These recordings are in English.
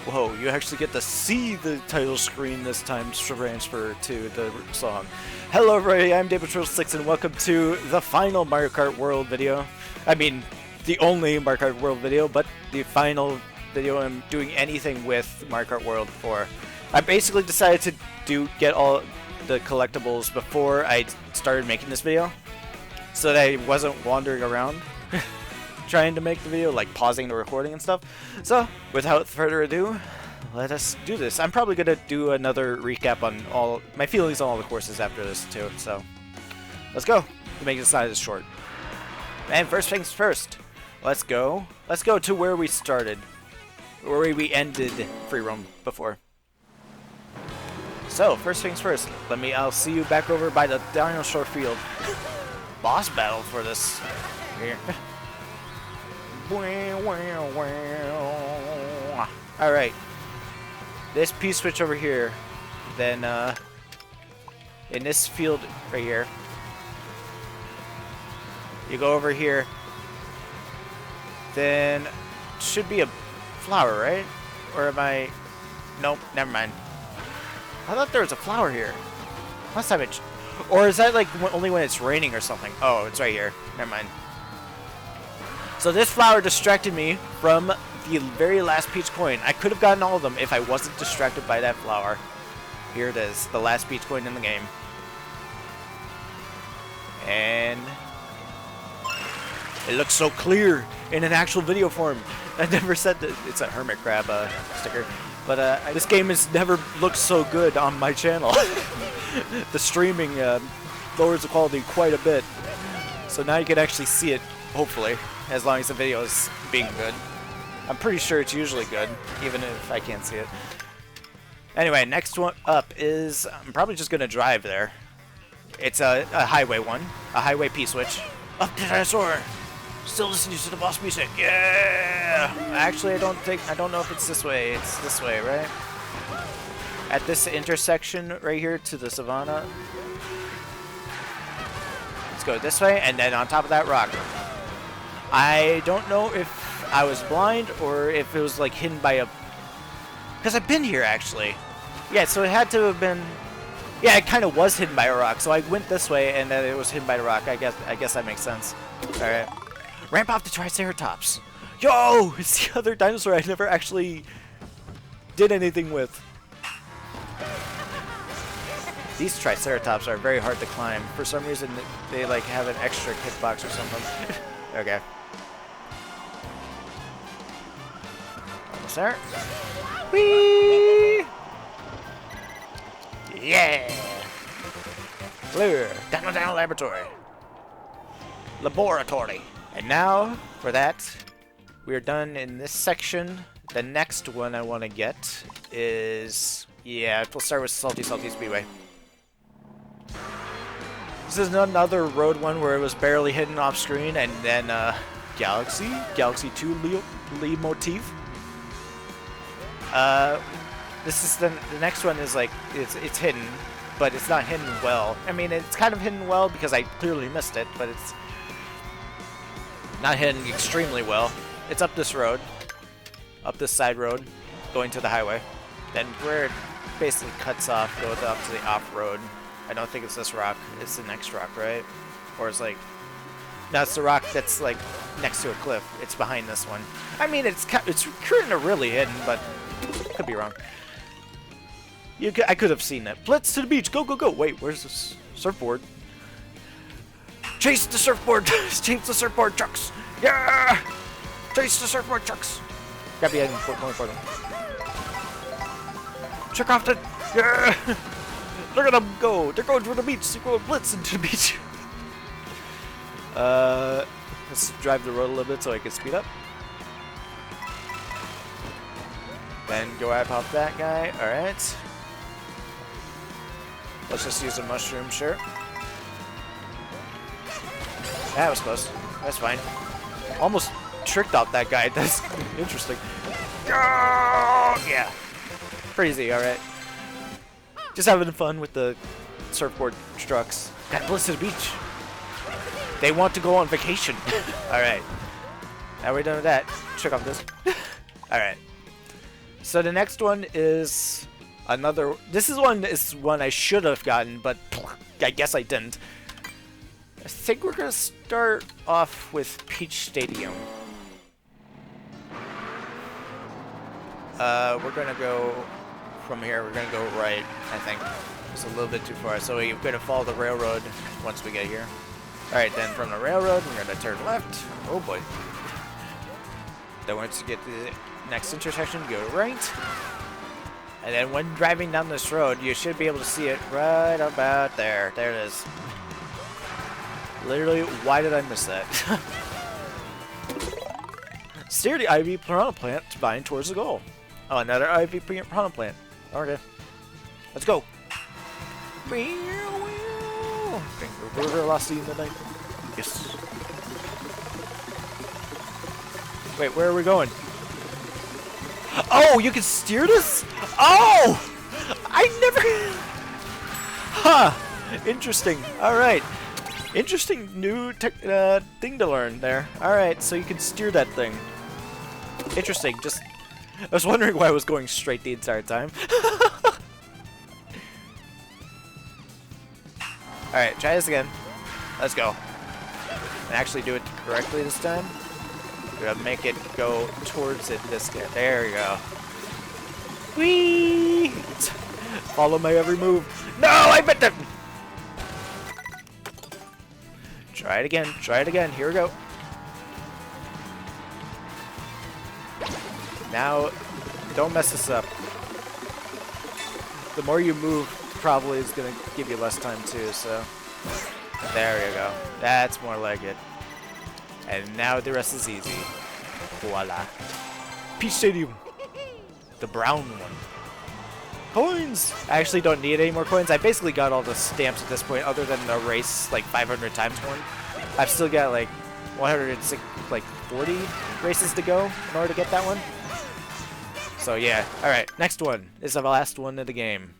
Whoa, you actually get to see the title screen this time transfer to the song. Hello everybody, I'm David6 and welcome to the final Mario Kart World video. I mean, the only Mario Kart World video, but the final video I'm doing anything with Mario Kart World for. I basically decided to get all the collectibles before I started making this video, so that I wasn't wandering around trying to make the video, like pausing the recording and stuff. So, without further ado, let us do this. I'm probably gonna do another recap on all my feelings on all the courses after this too, so let's go to make this not as short. And first things first, let's go to where we started, where we ended free roam before. So first things first, I'll see you back over by the dinosaur field. Boss battle for this here. Alright, this P-switch over here, then in this field right here, you go over here, then should be a flower, right? Or am I... Nope, never mind. I thought there was a flower here. Last time it... Or is that like only when it's raining or something? Oh, it's right here. Never mind. So this flower distracted me from the very last peach coin. I could have gotten all of them if I wasn't distracted by that flower. Here it is, the last peach coin in the game. And it looks so clear in an actual video form. I never said that it's a hermit crab sticker, but this game has never looked so good on my channel. The streaming lowers the quality quite a bit, so now you can actually see it, hopefully, as long as the video is being good. I'm pretty sure it's usually good, even if I can't see it. Anyway, next one up is, I'm probably just going to drive there. It's a highway one, a highway P-switch. Up to dinosaur! Still listening to the boss music, yeah! Actually, I don't know if it's this way. It's this way, right? At this intersection right here to the savannah. Let's go this way, and then on top of that rock. I don't know if I was blind or if it was like hidden by a... Because I've been here, actually. Yeah, so it had to have been... Yeah, it kind of was hidden by a rock, so I went this way and then it was hidden by the rock. I guess that makes sense. Alright. Ramp off the Triceratops. Yo! It's the other dinosaur I never actually did anything with. These Triceratops are very hard to climb. For some reason, they like have an extra hitbox or something. Okay. Almost there. Whee! Yeah! Clear. Down laboratory. Laboratory. And now, for that, we're done in this section. The next one I want to get is... Yeah, we'll start with Salty Speedway. This is another road one where it was barely hidden off screen, and then Galaxy 2 Leitmotif. This is the next one is like it's hidden, but it's not hidden well. I mean, it's kind of hidden well because I clearly missed it, but it's not hidden extremely well. It's up this road, up this side road, going to the highway. Then where it basically cuts off, goes up to the off-road. I don't think it's this rock. It's the next rock, right? Or it's like... No, it's the rock that's like next to a cliff. It's behind this one. I mean, it's kind of really hidden, but could be wrong. I could have seen it. Blitz to the beach! Go, go, go! Wait, where's this surfboard? Chase the surfboard! Chase the surfboard trucks! Yeah! Chase the surfboard trucks! Gotta be more important. Check off the... Yeah! Look at them go! They're going for the beach! They're going blitz into the beach! Let's drive the road a little bit so I can speed up. Then go right past that guy. Alright. Let's just use a mushroom, sure. That was close. That's fine. Almost tricked out that guy. That's interesting. Yeah. Crazy, alright. Just having fun with the surfboard trucks. Got blitz to the beach. They want to go on vacation. Alright. Now we're done with that. Check off this. Alright. So the next one is another. This is one I should have gotten, but I guess I didn't. I think we're gonna start off with Peach Stadium. We're gonna go from here. We're gonna go right, I think. It's a little bit too far, so we're gonna follow the railroad once we get here. Alright, then from the railroad, we're gonna turn left. Oh boy. Then once you get to the next intersection, go right. And then when driving down this road, you should be able to see it right about there. There it is. Literally, why did I miss that? Steer the Ivy Piranha Plant vine towards the goal. Oh, another Ivy Piranha Plant. Okay. Let's go. River velocity in the night. Yes. Wait, where are we going? Oh, you can steer this? Oh! I never... Huh. Interesting. Alright. Interesting new thing to learn there. Alright, so you can steer that thing. Interesting. Just... I was wondering why I was going straight the entire time. Alright, try this again. Let's go. And actually do it correctly this time. We're gonna make it go towards it this guy. There we go. Whee! Follow my every move. No, I bet that. Try it again. Try it again. Here we go. Now, don't mess this up. The more you move, probably is gonna give you less time too. So there you go. That's more like it. And now the rest is easy. Voila. Peach Stadium. The brown one. Coins! I actually don't need any more coins. I basically got all the stamps at this point, other than the race, like 500 times one. I've still got like 106, like 40 races to go in order to get that one. So yeah. Alright, next one is the last one of the game.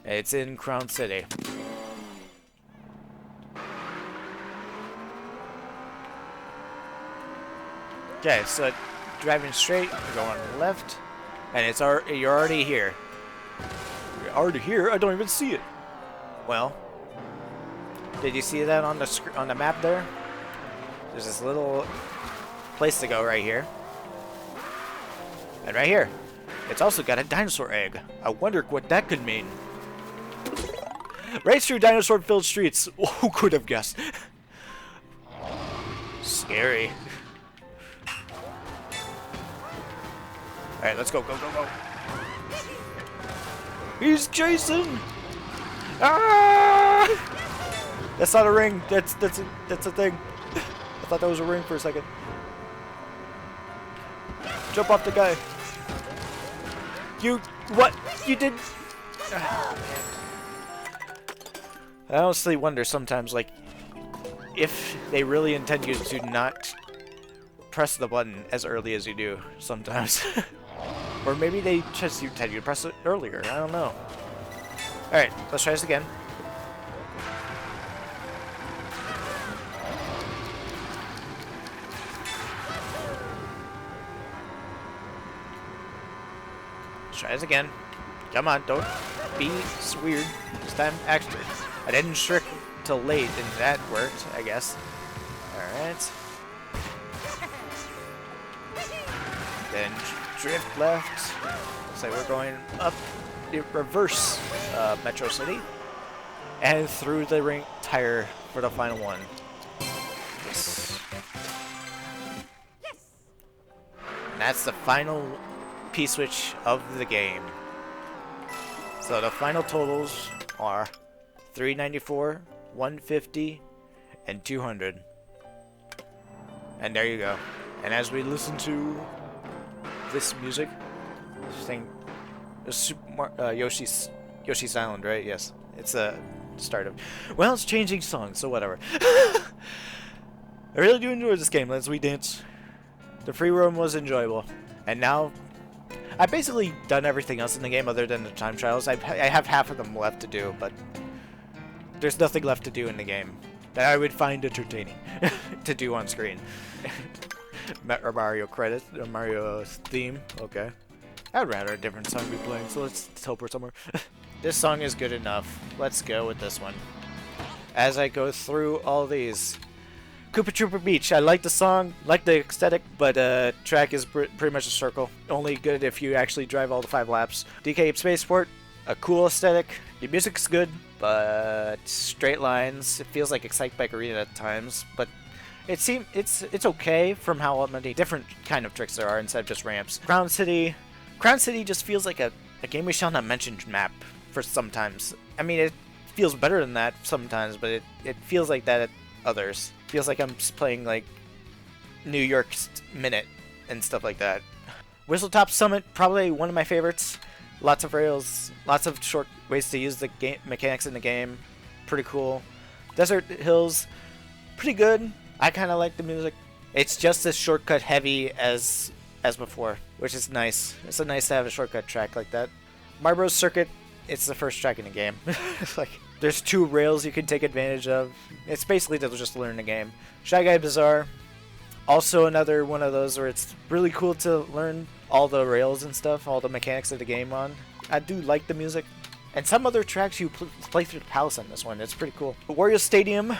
It's in Crown City. Okay, so driving straight, we're going left, and you're already here. You're already here? I don't even see it. Well, did you see that on the map there? There's this little place to go right here, and right here, it's also got a dinosaur egg. I wonder what that could mean. Race through dinosaur-filled streets. Who could have guessed? Scary. Alright, let's go, go, go, go. He's chasing! Ah! That's not a ring. That's a thing. I thought that was a ring for a second. Jump off the guy. You, what? You did... I honestly wonder sometimes, like, if they really intend you to not press the button as early as you do sometimes. Or maybe they just intend you to press it earlier. I don't know. Alright, let's try this again. Let's try this again. Come on, don't be weird. This time, actually. I didn't trick till late, and that worked, I guess. Alright. Then drift left. Looks like we're going up the reverse Metro City. And through the ring tire for the final one. Yes. And that's the final P-switch of the game. So the final totals are 394, 150, and 200. And there you go. And as we listen to this music, thing, Yoshi's Island, right? Yes, it's a start of. Well, it's changing songs, so whatever. I really do enjoy this game. Let's dance. The free roam was enjoyable, and now I've basically done everything else in the game other than the time trials. I have half of them left to do, but there's nothing left to do in the game that I would find entertaining to do on screen. Mario credit, Mario theme, okay. I'd rather a different song be playing, so let's teleport somewhere. This song is good enough. Let's go with this one. As I go through all these. Koopa Troopa Beach. I like the song, like the aesthetic, but track is pretty much a circle. Only good if you actually drive all the 5 laps. DK Spaceport, a cool aesthetic. The music's good, but straight lines. It feels like Excite Bike Arena at times, but it's okay from how many different kind of tricks there are instead of just ramps. Crown City just feels like a game we shall not mention map for sometimes. I mean, it feels better than that sometimes, but it feels like that at others. Feels like I'm playing like New York Minute and stuff like that. Whistletop Summit, probably one of my favorites. Lots of rails, lots of short ways to use the game mechanics in the game. Pretty cool. Desert Hills, pretty good. I kind of like the music. It's just as shortcut heavy as before, which is nice. It's nice to have a shortcut track like that. Marlboro's Circuit, it's the first track in the game. It's like there's 2 rails you can take advantage of. It's basically to just learn the game. Shy Guy Bazaar, also another one of those where it's really cool to learn all the rails and stuff, all the mechanics of the game on. I do like the music. And some other tracks you play through the palace on this one. It's pretty cool. Wario Stadium,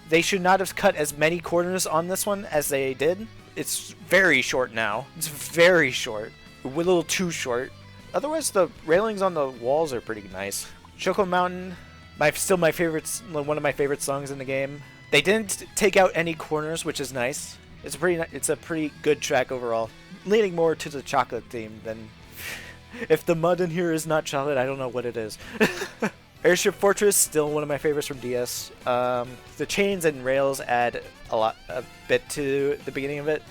they should not have cut as many corners on this one as they did. It's very short now. It's very short. A little too short. Otherwise, the railings on the walls are pretty nice. Choco Mountain, still my favorites. One of my favorite songs in the game. They didn't take out any corners, which is nice. It's a pretty good track overall. Leaning more to the chocolate theme than. If the mud in here is not chocolate, I don't know what it is. Airship Fortress, still one of my favorites from DS. The chains and rails add a bit to the beginning of it.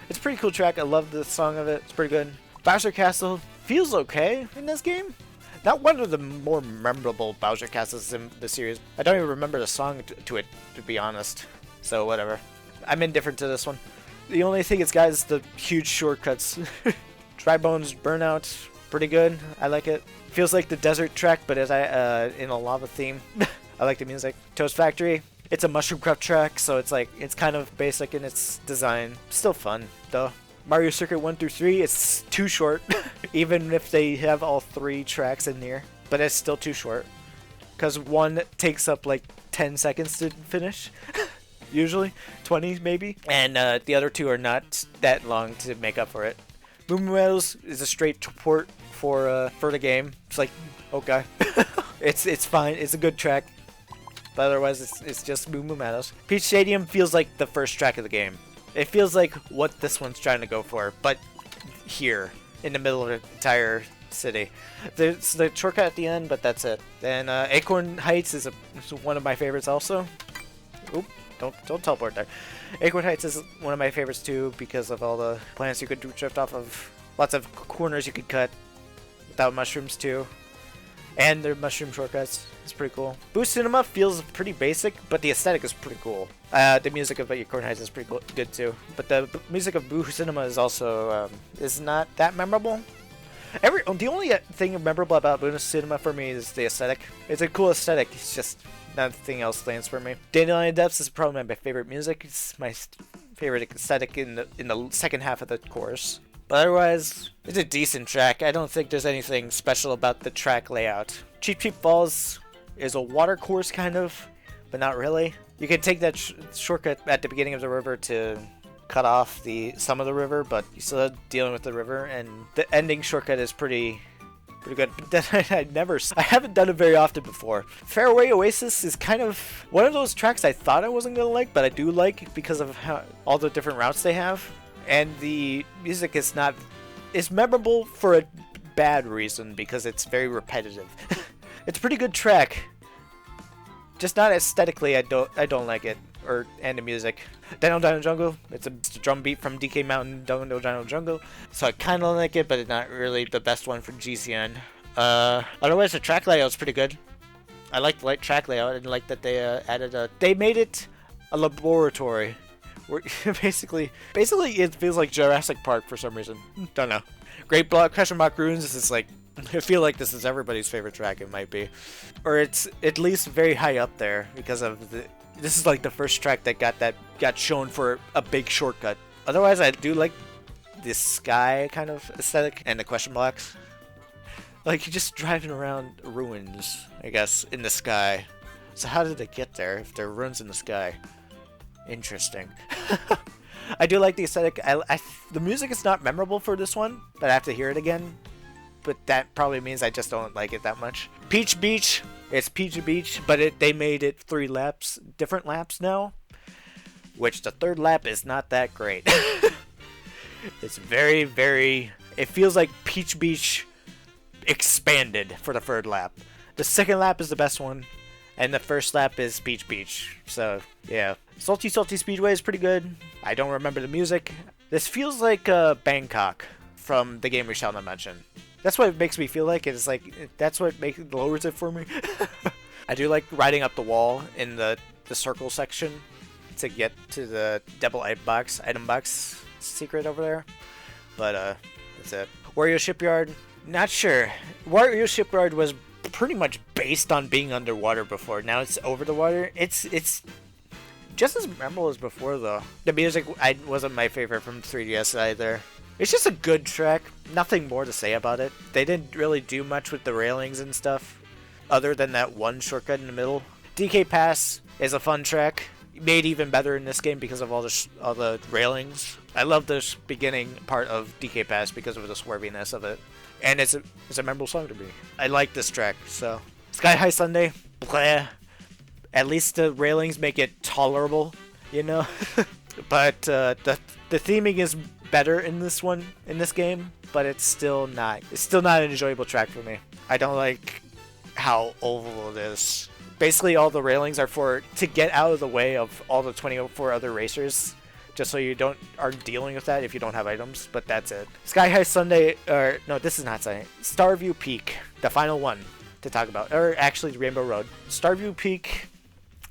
It's a pretty cool track. I love the song of it. It's pretty good. Bowser Castle feels okay in this game. Not one of the more memorable Bowser Castles in the series. I don't even remember the song to it, to be honest. So whatever. I'm indifferent to this one. The only thing it's got is the huge shortcuts. Dry Bones Burnout, pretty good. I like it. Feels like the desert track, but in a lava theme. I like the music. Toast Factory. It's a Mushroom Craft track, so it's kind of basic in its design. Still fun though. Mario Circuit 1 through 3, it's too short, even if they have all 3 tracks in here. But it's still too short, because 1 takes up like 10 seconds to finish, usually 20 maybe, and the other 2 are not that long to make up for it. Moo Moo Meadows is a straight port for the game. It's like, okay, it's fine. It's a good track, but otherwise it's just Moo Moo Meadows. Peach Stadium feels like the first track of the game. It feels like what this one's trying to go for, but here, in the middle of the entire city. There's the shortcut at the end, but that's it. Then Acorn Heights is one of my favorites also. Oop, don't teleport there. Acorn Heights is one of my favorites too, because of all the plants you could drift off of. Lots of corners you could cut without mushrooms too. And their mushroom shortcuts. It's pretty cool. Boo Cinema feels pretty basic, but the aesthetic is pretty cool. The music of Acorn Heights is pretty good too. But the music of Boo Cinema is also is not that memorable. The only thing memorable about Boo Cinema for me is the aesthetic. It's a cool aesthetic. It's just nothing else lands for me. Dandelion Depths is probably my favorite music. It's my favorite aesthetic in the second half of the course. But otherwise, it's a decent track. I don't think there's anything special about the track layout. Cheap Cheap Falls is a water course kind of, but not really. You can take that shortcut at the beginning of the river to cut off some of the river, but you're still dealing with the river, and the ending shortcut is pretty good. But then I haven't done it very often before. Fairway Oasis is kind of one of those tracks I thought I wasn't gonna like, but I do like because of all the different routes they have. And the music is it's memorable for a bad reason, because it's very repetitive. It's a pretty good track, just not aesthetically. I don't like it, and the music. Dino Dino Jungle, it's a drum beat from DK Mountain Dino Dino Jungle, so I kind of like it, but it's not really the best one for GCN. Otherwise, the track layout's pretty good. I like the track layout, and like that they made it a laboratory. Basically it feels like Jurassic Park for some reason. Don't know. Great Block Question Mark Ruins is like, I feel like this is everybody's favorite track. It might be, or it's at least very high up there because of this is like the first track that got shown for a big shortcut. Otherwise, I do like this sky kind of aesthetic and the question blocks. Like, you're just driving around ruins, I guess, in the sky. So how did it get there if there are ruins in the sky? Interesting. I do like the aesthetic. The music is not memorable for this one, but I have to hear it again. But that probably means I just don't like it that much. Peach Beach. It's Peach Beach, but they made it 3 laps, different laps now. Which the 3rd lap is not that great. It's very, very... It feels like Peach Beach expanded for the 3rd lap. The 2nd lap is the best one. And the 1st lap is Peach Beach. So, yeah. Salty Salty Speedway is pretty good. I don't remember the music. This feels like Bangkok from the game we shall not mention. That's what it makes me feel like. It's like, that's what lowers it for me. I do like riding up the wall in the circle section to get to the double item box secret over there. But, that's it. Wario Shipyard, not sure. Wario Shipyard was pretty much based on being underwater before. Now it's over the water. It's just as memorable as before, though. The music wasn't my favorite from 3DS either. It's just a good track. Nothing more to say about it. They didn't really do much with the railings and stuff, other than that one shortcut in the middle. DK Pass is a fun track. Made even better in this game because of all the railings. I love this beginning part of DK Pass because of the swerviness of it. And it's a memorable song to me. I like this track, so. Sky High Sunday, bleh. At least the railings make it tolerable, you know? But the theming is better in this game, but it's still not an enjoyable track for me. I don't like how oval it is. Basically, all the railings are to get out of the way of all the 24 other racers, just so you aren't dealing with that if you don't have items, but that's it. Sky High Sunday, no, this is not Sunday. Starview Peak, the final one to talk about, or actually Rainbow Road. Starview Peak,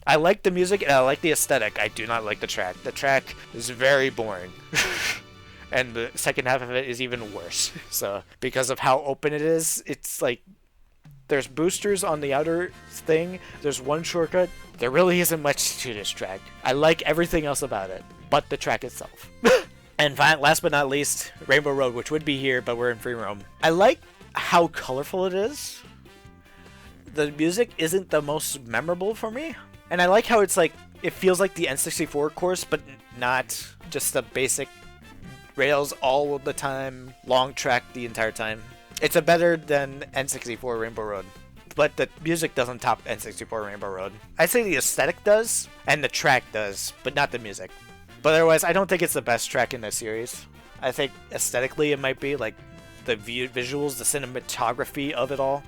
I like the music and I like the aesthetic. I do not like the track. The track is very boring. And the second half of it is even worse. So, because of how open it is, it's like, there's boosters on the outer thing, there's one shortcut. There really isn't much to this track. I like everything else about it, but the track itself. And last but not least, Rainbow Road, which would be here, but we're in free roam. I like how colorful it is. The music isn't the most memorable for me. And I like how it's like, it feels like the N64 course, but not just the basic rails all the time, long track the entire time. It's a better than N64 Rainbow Road, but the music doesn't top N64 Rainbow Road. I'd say the aesthetic does, and the track does, but not the music. But otherwise, I don't think it's the best track in the series. I think aesthetically it might be, like, the visuals, the cinematography of it all.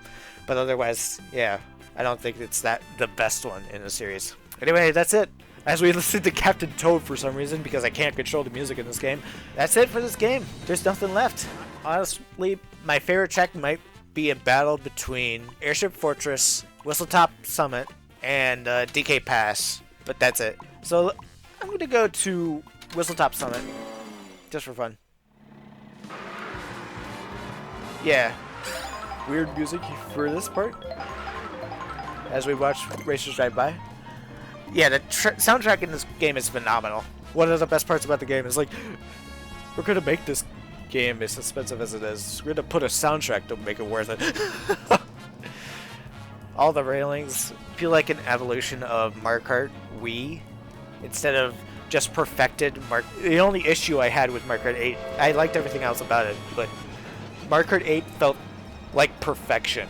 But otherwise, yeah, I don't think it's the best one in the series. Anyway, that's it. As we listen to Captain Toad for some reason, because I can't control the music in this game. That's it for this game. There's nothing left. Honestly, my favorite track might be a battle between Airship Fortress, Whistletop Summit, and DK Pass. But that's it. So I'm going to go to Whistletop Summit, just for fun. Yeah. Weird music for this part, as we watch racers drive by. Yeah, the soundtrack in this game is phenomenal. One of the best parts about the game is, like, we're going to make this game as expensive as it is. We're going to put a soundtrack to make it worth it. All the railings feel like an evolution of Mario Kart Wii. Instead of just perfected the only issue I had with Mario Kart 8, I liked everything else about it, but Mario Kart 8 felt like perfection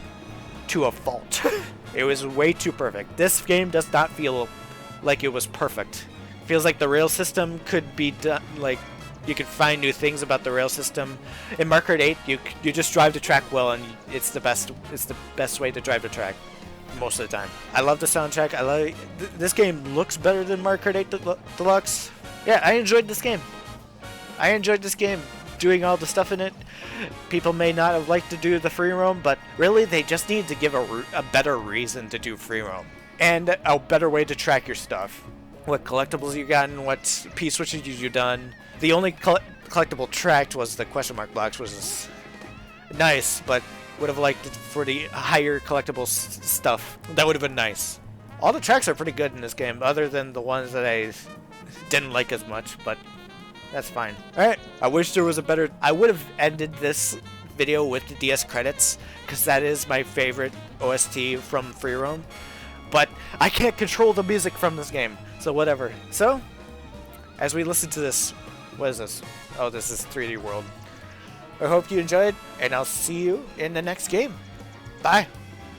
to a fault. It was way too perfect. This game does not feel like it was perfect. It feels like the rail system could be done, like, you could find new things about the rail system. In Mario Kart 8, you just drive the track well, and it's the best way to drive the track most of the time. I love the soundtrack. This game looks better than Mario Kart 8 Deluxe. Yeah, I enjoyed this game. Doing all the stuff in it. People may not have liked to do the free roam, but really they just need to give a better reason to do free roam. And a better way to track your stuff. What collectibles you gotten, what P-switches you've done. The only collectible tracked was the question mark blocks, which is nice, but would have liked it for the higher collectible stuff. That would have been nice. All the tracks are pretty good in this game, other than the ones that I didn't like as much, but That's fine. Alright, I wish there was a better... I would have ended this video with the DS credits, because that is my favorite OST from Free Roam. But I can't control the music from this game, so whatever. So, as we listen to this... What is this? Oh, this is 3D World. I hope you enjoyed, and I'll see you in the next game. Bye!